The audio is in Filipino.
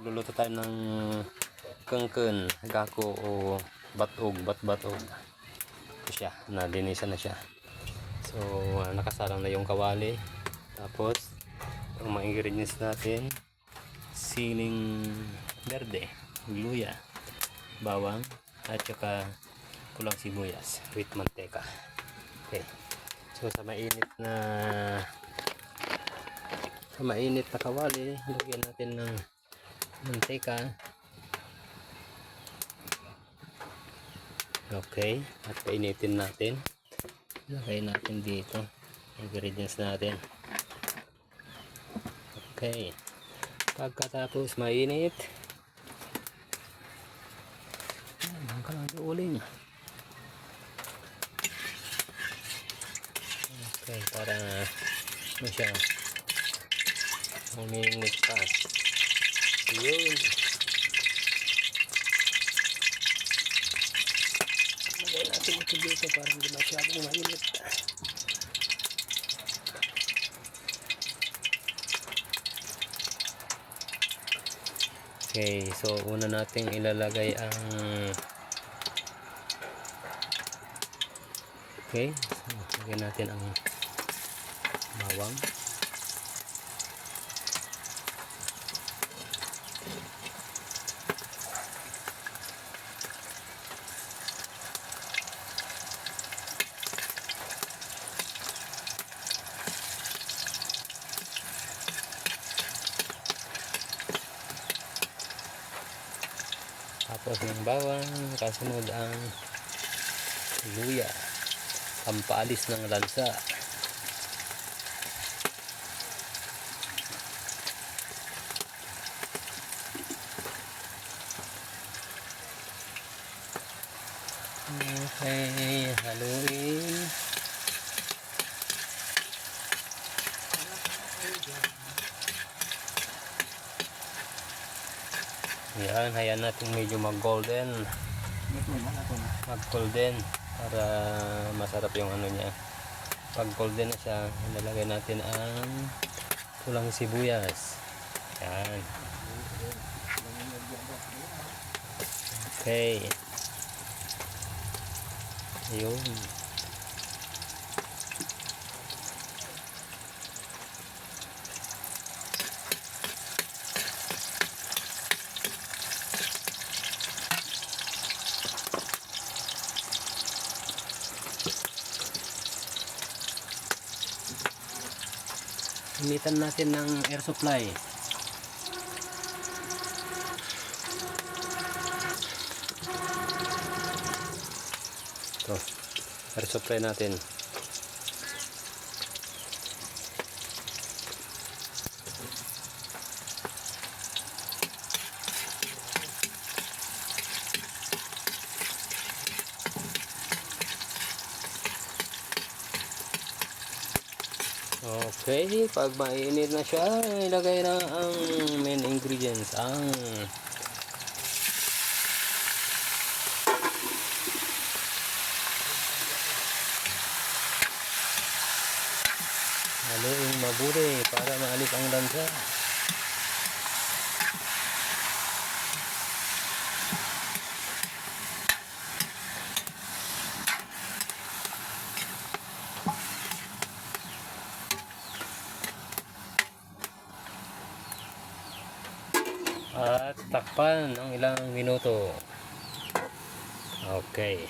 Magluluto tayo ng kangkon, gako o batog. Ito siya, nalinisan na siya. So, nakasalang na yung kawali. Tapos, ang mga ingredients natin, siling berde, luya, bawang, at saka pulang sibuyas with manteka. Okay. So, sa mainit na kawali, lagyan natin ng mantika. Okay, at painitin natin. Lagay natin dito ingredients natin. Okay, pagkatapos mainit, ang kalado uling. Okay, para siya uminit pa. Yun. Lagay natin ito dito para hindi masyadong mainit. Okay, so una nating ilalagay ang so lagyan natin ang bawang. Tapos ng bawang, kasunod ang luya, pampaalis ng lansa. Okay, haluin. Yan, hayaan natin medyo mag-golden para masarap yung ano niya. Pag golden na siya, ilalagay natin ang pulang sibuyas. Yan. Okay. Yun. Gamitan natin ng air supply. Ito, air supply natin. Okay, pag mainit na siya, ilagay na ang main ingredients, ang haluin mabuti para maalis ang lansa. At takpan ng ilang minuto. Okay.